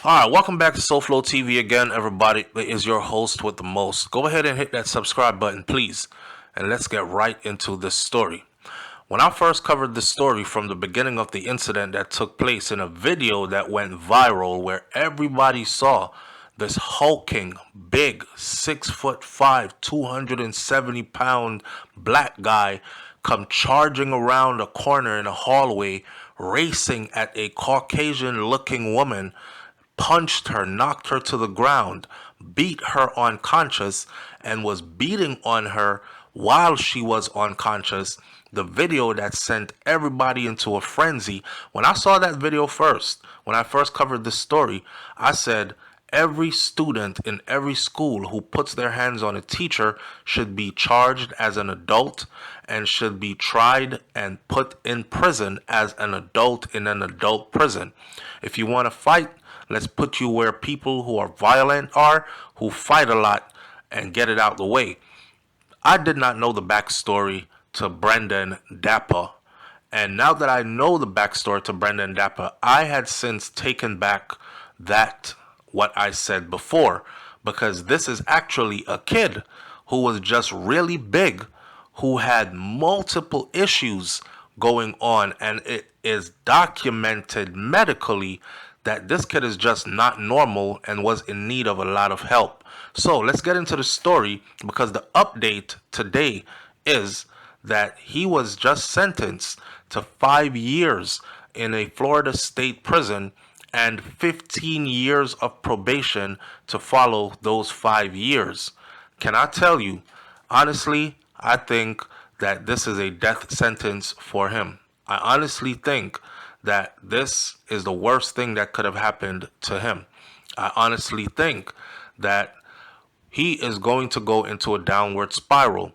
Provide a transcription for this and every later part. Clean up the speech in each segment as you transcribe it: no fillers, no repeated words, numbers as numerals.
Alright, welcome back to SouFLoTV again, everybody. It is your host with the most. Go ahead and hit that subscribe button, please. And let's get right into this story. When I first covered this story from the beginning of the incident that took place in a video that went viral where everybody saw this hulking, big, 6'5", 270-pound black guy come charging around a corner in a hallway, racing at a Caucasian-looking woman, punched her, knocked her to the ground, beat her unconscious, and was beating on her while she was unconscious. The video that sent everybody into a frenzy. When I saw that video first, when I first covered this story, I said every student in every school who puts their hands on a teacher should be charged as an adult and should be tried and put in prison as an adult in an adult prison. If you want to fight, let's put you where people who are violent are, who fight a lot, and get it out the way. I did not know the backstory to Brendan Dapper. And now that I know the backstory to Brendan Dapper, I had since taken back what I said before. Because this is actually a kid who was just really big, who had multiple issues going on. And it is documented medically that this kid is just not normal and was in need of a lot of help. So let's get into the story, because the update today is that he was just sentenced to 5 years in a Florida state prison and 15 years of probation to follow those 5 years. Can I tell you, honestly, I think that this is a death sentence for him. I honestly think that this is the worst thing that could have happened to him. I honestly think that he is going to go into a downward spiral.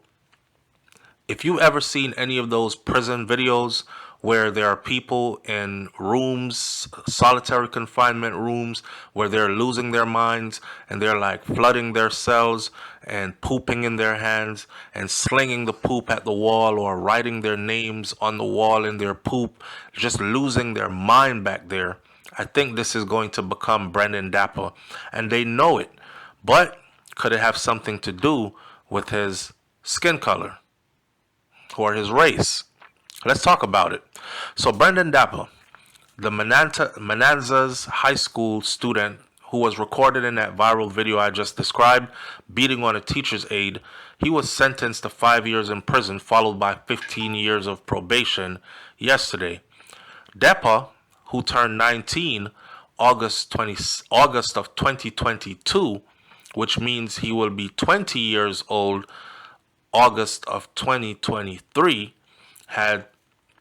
If you've ever seen any of those prison videos where there are people in rooms, solitary confinement rooms, where they're losing their minds and they're like flooding their cells and pooping in their hands and slinging the poop at the wall or writing their names on the wall in their poop, just losing their mind back there, I think this is going to become Brendan Dapper, and they know it. But could it have something to do with his skin color or his race? Let's talk about it. So Brendan Dapper, the Manassas High School student who was recorded in that viral video I just described, beating on a teacher's aide, he was sentenced to 5 years in prison, followed by 15 years of probation yesterday. Dapper, who turned 19 August of 2022, which means he will be 20 years old August of 2023, had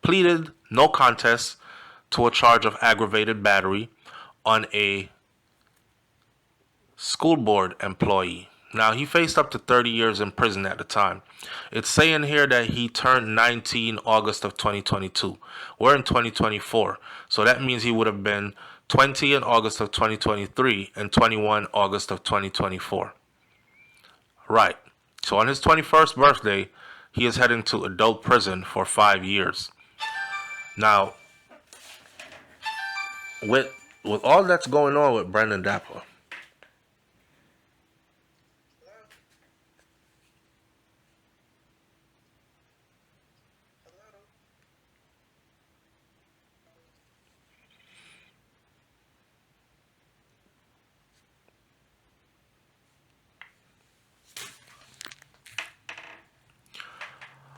pleaded no contest to a charge of aggravated battery on a school board employee. Now, he faced up to 30 years in prison at the time. It's saying here that he turned 19 August of 2022. We're in 2024. So that means he would have been 20 in August of 2023 and 21 August of 2024. Right. So on his 21st birthday, he is heading to adult prison for 5 years. Now, with all that's going on with Brendan Dapper,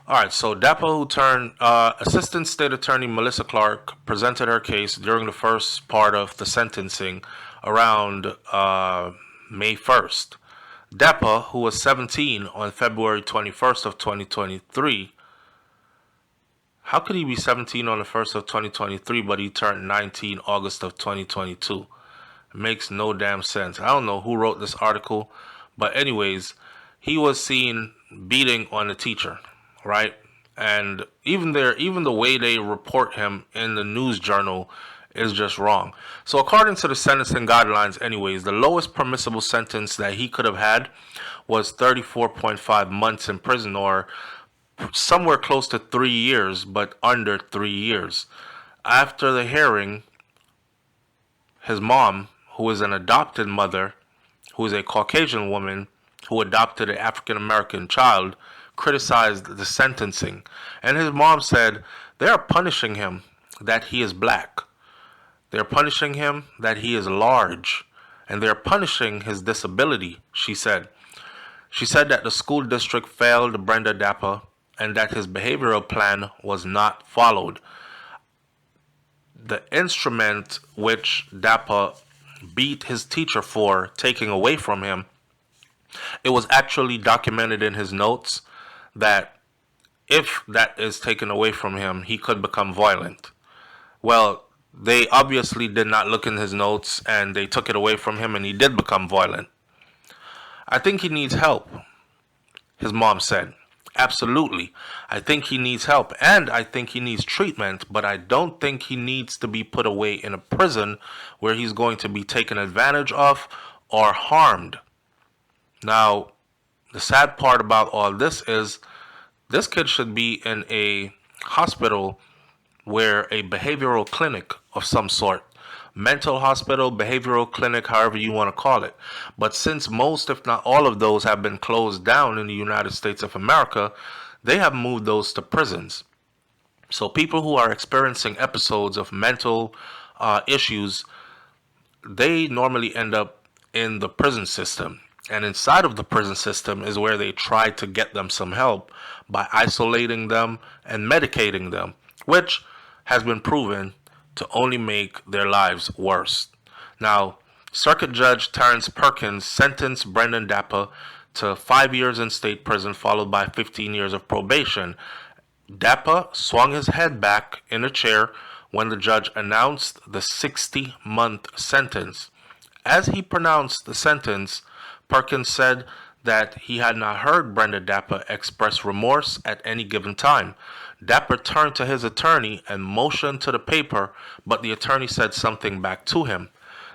Alright, so Dapper, who turned Assistant State Attorney Melissa Clark, presented her case during the first part of the sentencing around May 1st. Dapper, who was 17 on February 21st of 2023, how could he be 17 on the 1st of 2023, but he turned 19 August of 2022? It makes no damn sense. I don't know who wrote this article, but anyways, he was seen beating on a teacher. Right? And even the way they report him in the news journal is just wrong. So according to the sentencing guidelines anyways, the lowest permissible sentence that he could have had was 34.5 months in prison, or somewhere close to 3 years, but under 3 years. After the hearing, his mom, who is an adopted mother, who is a Caucasian woman who adopted an African American child, criticized the sentencing. And his mom said they are punishing him that he is black. They're punishing him that he is large. And they're punishing his disability, she said. She said that the school district failed Brenda Dapper and that his behavioral plan was not followed. The instrument which Dapper beat his teacher for taking away from him, it was actually documented in his notes that if that is taken away from him, he could become violent. Well, they obviously did not look in his notes and they took it away from him and he did become violent. I think he needs help, his mom said. Absolutely. I think he needs help and I think he needs treatment, but I don't think he needs to be put away in a prison where he's going to be taken advantage of or harmed. Now, the sad part about all this is this kid should be in a hospital where a behavioral clinic of some sort, mental hospital, behavioral clinic, however you want to call it. But since most, if not all of those have been closed down in the United States of America, they have moved those to prisons. So people who are experiencing episodes of mental issues, they normally end up in the prison system. And inside of the prison system is where they try to get them some help by isolating them and medicating them, which has been proven to only make their lives worse. Now, Circuit Judge Terrence Perkins sentenced Brendan Dapper to 5 years in state prison, followed by 15 years of probation. Dapper swung his head back in a chair when the judge announced the 60-month sentence. As he pronounced the sentence, Perkins said that he had not heard Brenda Dapper express remorse at any given time. Dapper turned to his attorney and motioned to the paper, but the attorney said something back to him.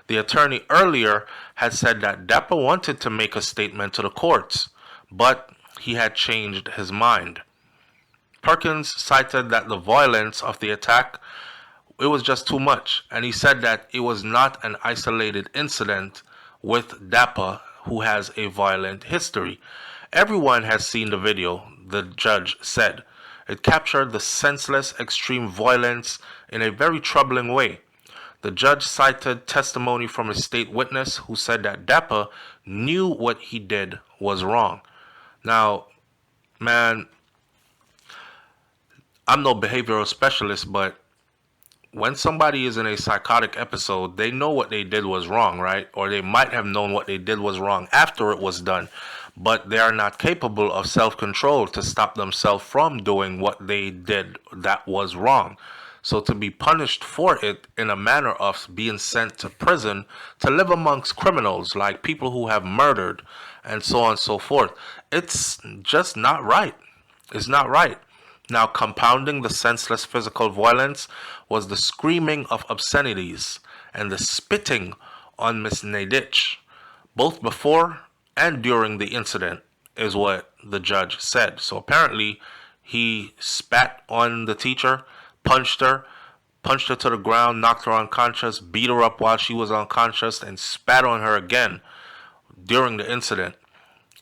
The attorney earlier had said that Dapper wanted to make a statement to the courts, but he had changed his mind. Perkins cited that the violence of the attack, it was just too much, and he said that it was not an isolated incident with Dapper, who has a violent history. Everyone has seen the video, the judge said. It captured the senseless extreme violence in a very troubling way. The judge cited testimony from a state witness who said that Dapper knew what he did was wrong. Now, man, I'm no behavioral specialist, but when somebody is in a psychotic episode, they know what they did was wrong, right? Or they might have known what they did was wrong after it was done, but they are not capable of self-control to stop themselves from doing what they did that was wrong. So to be punished for it in a manner of being sent to prison to live amongst criminals, like people who have murdered and so on and so forth, it's just not right. It's not right. Now, compounding the senseless physical violence was the screaming of obscenities and the spitting on Miss Nadich, both before and during the incident, is what the judge said. So apparently, he spat on the teacher, punched her to the ground, knocked her unconscious, beat her up while she was unconscious, and spat on her again during the incident.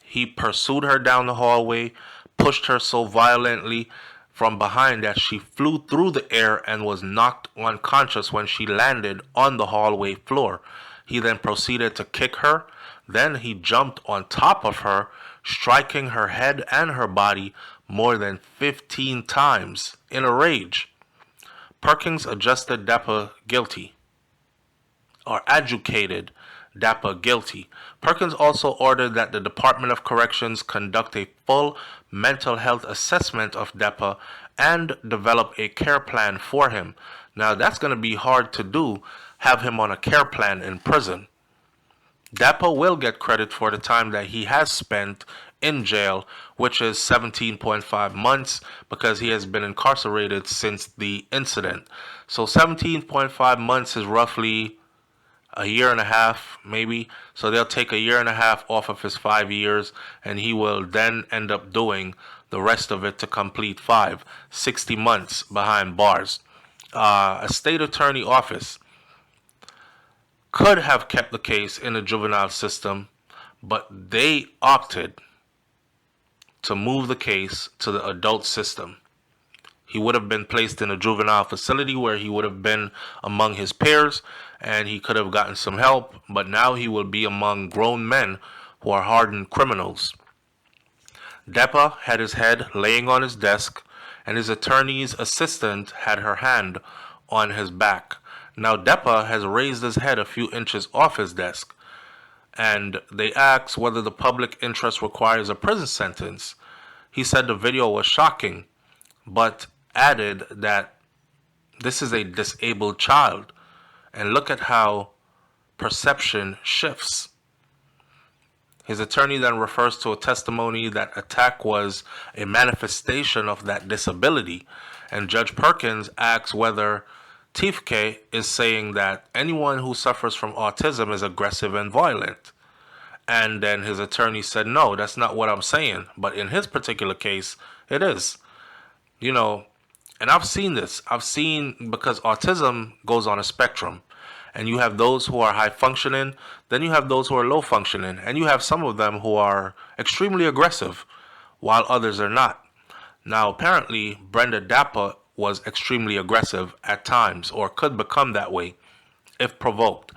He pursued her down the hallway, pushed her so violently from behind that she flew through the air and was knocked unconscious when she landed on the hallway floor. He then proceeded to kick her. Then he jumped on top of her, striking her head and her body more than 15 times in a rage. Perkins adjudicated Dapper guilty. Perkins also ordered that the Department of Corrections conduct a full mental health assessment of Dapper and develop a care plan for him. Now, that's going to be hard to do, have him on a care plan in prison. Dapper will get credit for the time that he has spent in jail, which is 17.5 months, because he has been incarcerated since the incident. So 17.5 months is roughly a year and a half, maybe. So they'll take a year and a half off of his 5 years, and he will then end up doing the rest of it to complete 60 months behind bars. A state attorney office could have kept the case in the juvenile system, but they opted to move the case to the adult system. He would have been placed in a juvenile facility where he would have been among his peers and he could have gotten some help, but now he will be among grown men who are hardened criminals. Depa had his head laying on his desk, and his attorney's assistant had her hand on his back. Now Depa has raised his head a few inches off his desk, and they asked whether the public interest requires a prison sentence. He said the video was shocking, but added that this is a disabled child, and look at how perception shifts. His attorney then refers to a testimony that attack was a manifestation of that disability, and Judge Perkins asks whether Tifke is saying that anyone who suffers from autism is aggressive and violent. And then his attorney said, no, that's not what I'm saying, but in his particular case, it is. You know, and I've seen this. Because autism goes on a spectrum. And you have those who are high functioning, then you have those who are low functioning, and you have some of them who are extremely aggressive, while others are not. Now, apparently, Brenda Dappa was extremely aggressive at times, or could become that way if provoked.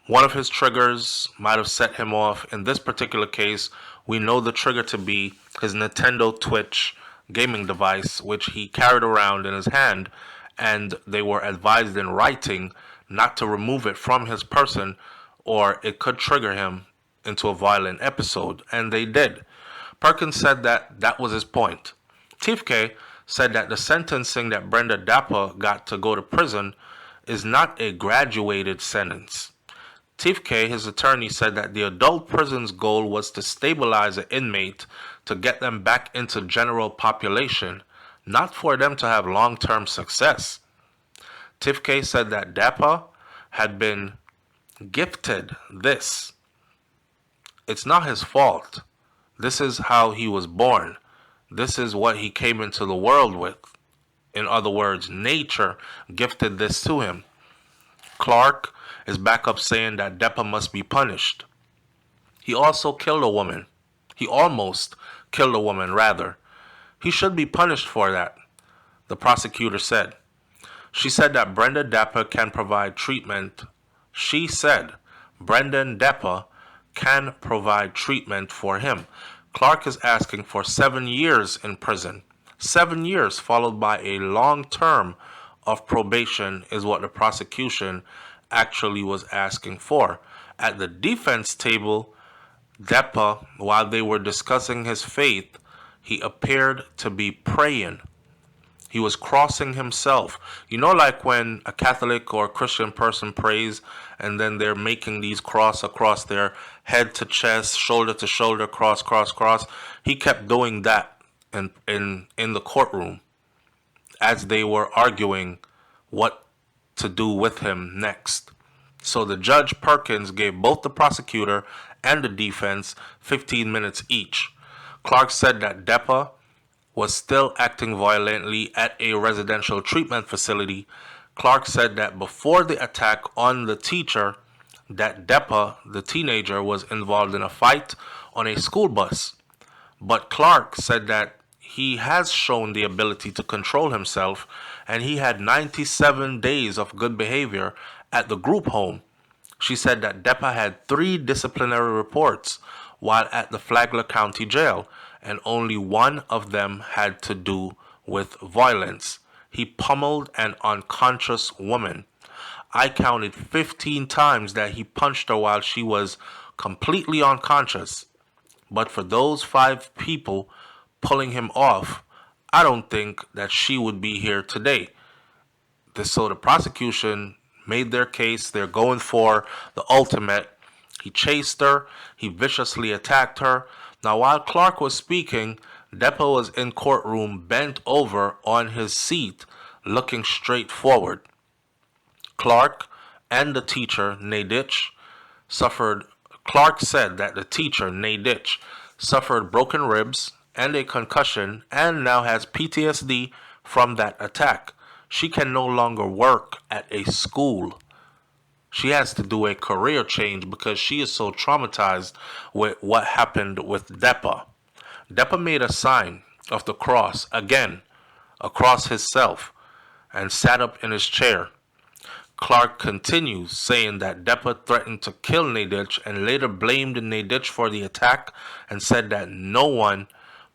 One of his triggers might have set him off. In this particular case, we know the trigger to be his Nintendo Switch gaming device, which he carried around in his hand, and they were advised in writing not to remove it from his person or it could trigger him into a violent episode, and they did. Perkins said that that was his point. Tifke said that the sentencing that Brenda Dappa got to go to prison is not a graduated sentence. Tifke, his attorney, said that the adult prison's goal was to stabilize an inmate to get them back into general population, not for them to have long-term success. Tifke said that Dappa had been gifted this. It's not his fault. This is how he was born. This is what he came into the world with. In other words, nature gifted this to him. Clark is back up saying that Dappa must be punished. He also killed a woman. He almost killed a woman, rather. He should be punished for that, the prosecutor said. She said that Brenda Dappa can provide treatment. She said Brendan Dappa can provide treatment for him. Clark is asking for 7 years in prison. 7 years followed by a long term of probation is what the prosecution actually was asking for. At the defense table, Dappa, while they were discussing his faith, he appeared to be praying. He was crossing himself. You know, like when a Catholic or a Christian person prays and then they're making these cross across their head to chest, shoulder to shoulder, cross, cross, cross. He kept doing that in the courtroom as they were arguing what to do with him next. So the Judge Perkins gave both the prosecutor and the defense 15 minutes each. Clark said that Dappa was still acting violently at a residential treatment facility. Clark said that before the attack on the teacher, that Dappa, the teenager, was involved in a fight on a school bus. But Clark said that he has shown the ability to control himself, and he had 97 days of good behavior at the group home. She said that Dappa had 3 disciplinary reports while at the Flagler County Jail, and only one of them had to do with violence. He pummeled an unconscious woman. I counted 15 times that he punched her while she was completely unconscious. But for those 5 people pulling him off, I don't think that she would be here today. So the prosecution made their case. They're going for the ultimate. He chased her. He viciously attacked her. Now, while Clark was speaking, Dappa was in courtroom bent over on his seat, looking straight forward. Clark and the teacher, Nadich, Clark said that the teacher, Nadich, suffered broken ribs and a concussion and now has PTSD from that attack. She can no longer work at a school. She has to do a career change because she is so traumatized with what happened with Depa. Depa made a sign of the cross again across himself and sat up in his chair. Clark continues, saying that Depa threatened to kill Nadich and later blamed Nadich for the attack and said that no one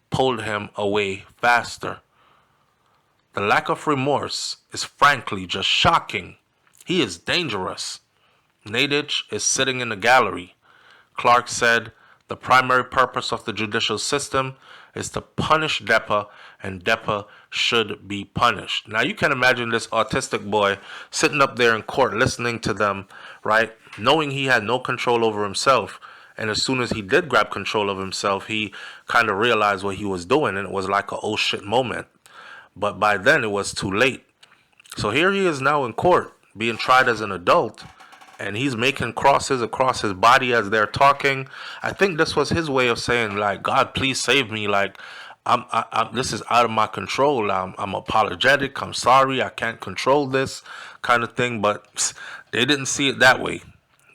pulled him away faster. The lack of remorse is frankly just shocking. He is dangerous. Nadich is sitting in the gallery. Clark said the primary purpose of the judicial system is to punish Depa, and Depa should be punished. Now you can imagine this autistic boy sitting up there in court listening to them, right? Knowing he had no control over himself. And as soon as he did grab control of himself, he kind of realized what he was doing, and it was like a oh shit moment. But by then it was too late. So here he is now in court being tried as an adult, and he's making crosses across his body as they're talking. I think this was his way of saying, like, God, please save me. Like, this is out of my control. I'm apologetic. I'm sorry. I can't control this kind of thing. But they didn't see it that way.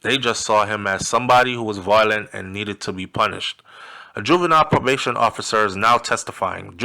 They just saw him as somebody who was violent and needed to be punished. A juvenile probation officer is now testifying.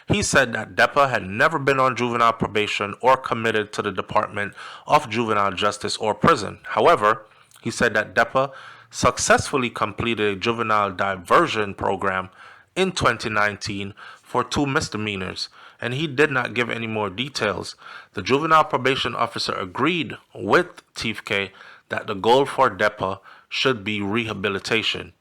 He said that Depa had never been on juvenile probation or committed to the Department of Juvenile Justice or prison. However, he said that Depa successfully completed a juvenile diversion program in 2019 for 2 misdemeanors, and he did not give any more details. The juvenile probation officer agreed with TFK that the goal for Depa should be rehabilitation.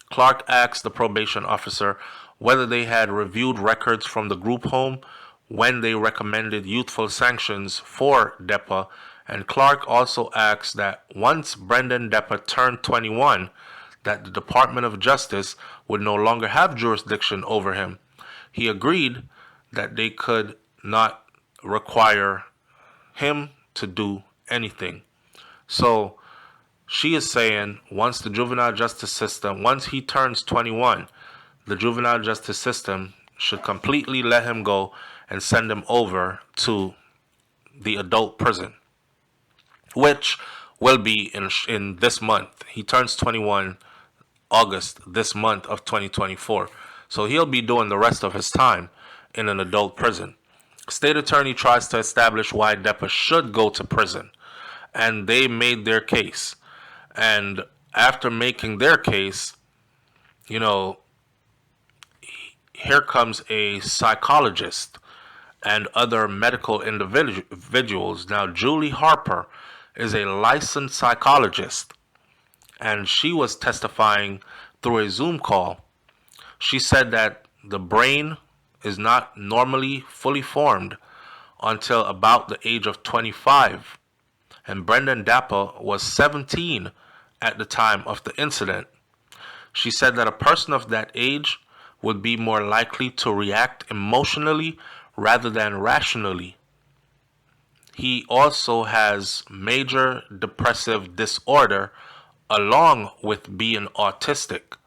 Clark asked the probation officer whether they had reviewed records from the group home when they recommended youthful sanctions for Depa, and Clark also asked that once Brendan Depa turned 21, that the Department of Justice would no longer have jurisdiction over him. He agreed that they could not require him to do anything. So she is saying once the juvenile justice system, once he turns 21, the juvenile justice system should completely let him go and send him over to the adult prison, which will be in this month. He turns 21 August this month of 2024. So he'll be doing the rest of his time in an adult prison. State attorney tries to establish why Depa should go to prison, and they made their case. And after making their case, you know, here comes a psychologist and other medical individuals. Now, Julie Harper is a licensed psychologist, and she was testifying through a Zoom call. She said that the brain is not normally fully formed until about the age of 25, and Brendan Depa was 17 at the time of the incident. She said that a person of that age would be more likely to react emotionally rather than rationally. He also has major depressive disorder along with being autistic,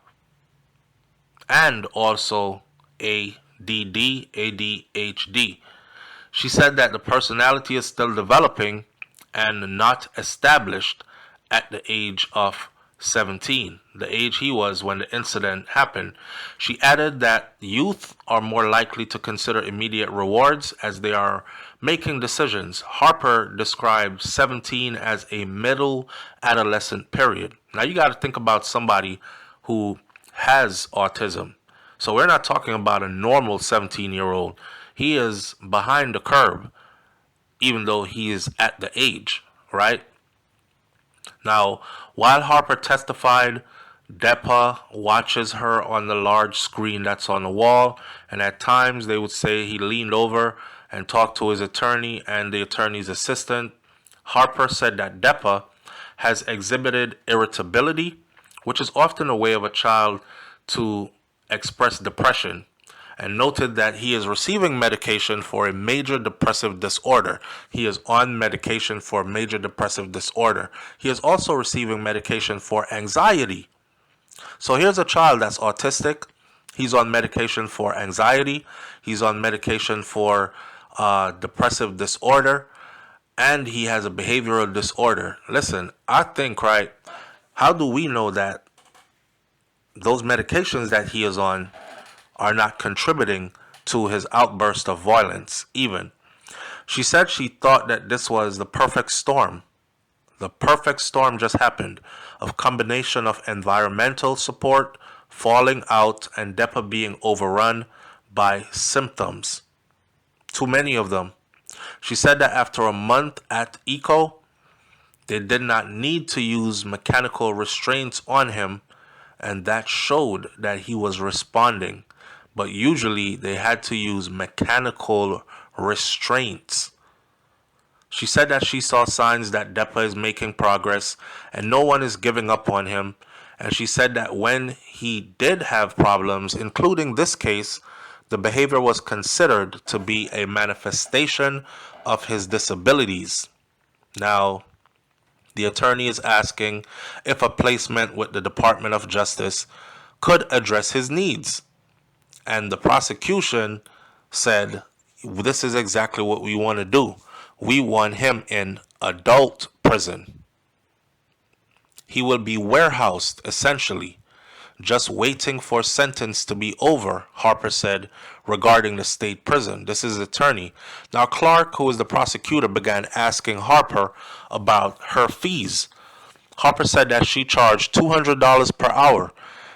and also ADD, ADHD. She said that the personality is still developing and not established at the age of 17, the age he was when the incident happened. She added that youth are more likely to consider immediate rewards as they are making decisions. Harper described 17 as a middle adolescent period. Now you got to think about somebody who has autism. So we're not talking about a normal 17-year-old. He is behind the curve, even though he is at the age, right? Now, while Harper testified, Depa watches her on the large screen that's on the wall, and at times they would say he leaned over and talked to his attorney and the attorney's assistant. Harper said that Depa has exhibited irritability, which is often a way of a child to express depression, and noted that he is receiving medication for a major depressive disorder. He is on medication for major depressive disorder. He is also receiving medication for anxiety. So here's a child that's autistic. He's on medication for anxiety. He's on medication for depressive disorder. and he has a behavioral disorder. Listen, I think, right, how do we know that those medications that he is on are not contributing to his outburst of violence, even? She said she thought that this was the perfect storm. The perfect storm just happened of combination of environmental support, falling out, and DEPA being overrun by symptoms. Too many of them. She said that after a month at ECO, they did not need to use mechanical restraints on him, and that showed that he was responding. But usually they had to use mechanical restraints. She said that she saw signs that DEPA is making progress and no one is giving up on him. And she said that when he did have problems, including this case, the behavior was considered to be a manifestation of his disabilities. Now, the attorney is asking if a placement with the Department of Justice could address his needs. And the prosecution said, this is exactly what we want to do. We want him in adult prison. He will be warehoused, essentially, just waiting for sentence to be over, Harper said regarding the state prison. This is attorney. Now, Clark, who is the prosecutor, began asking Harper about her fees. Harper said that she charged $200 per hour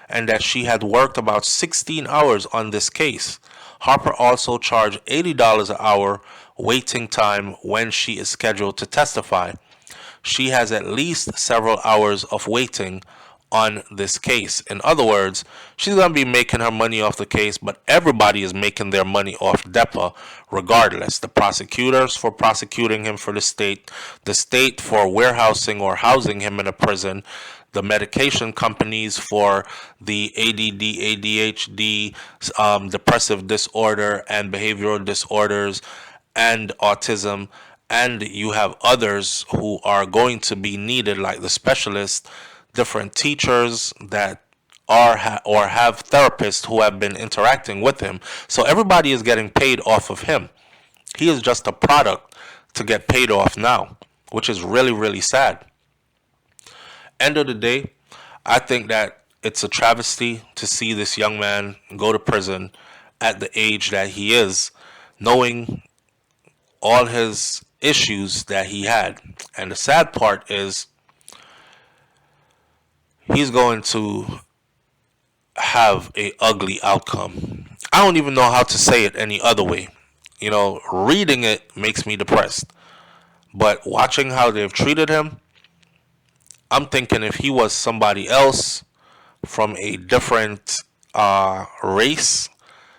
and that she had worked about 16 hours on this case. Harper also charged $80 an hour waiting time when she is scheduled to testify. She has at least several hours of waiting on this case. In other words, she's going to be making her money off the case, but everybody is making their money off DEPA regardless. The prosecutors for prosecuting him for the state for warehousing or housing him in a prison, the medication companies for the ADD, ADHD, depressive disorder and behavioral disorders and autism, and you have others who are going to be needed like the specialists, different teachers that are or have therapists who have been interacting with him. So everybody is getting paid off of him. He is just a product to get paid off now, which is really, really sad. End of the day, I think that it's a travesty to see this young man go to prison at the age that he is, knowing all his issues that he had. And the sad part is he's going to have a ugly outcome. I don't even know how to say it any other way. You know, reading it makes me depressed. But watching how they've treated him, I'm thinking if he was somebody else from a different race,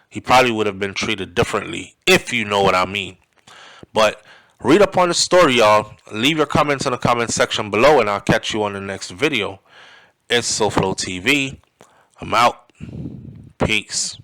he probably would have been treated differently, if you know what I mean. But read up on the story, y'all. Leave your comments in the comment section below, and I'll catch you on the next video. It's SouFLoTV. I'm out. Peace.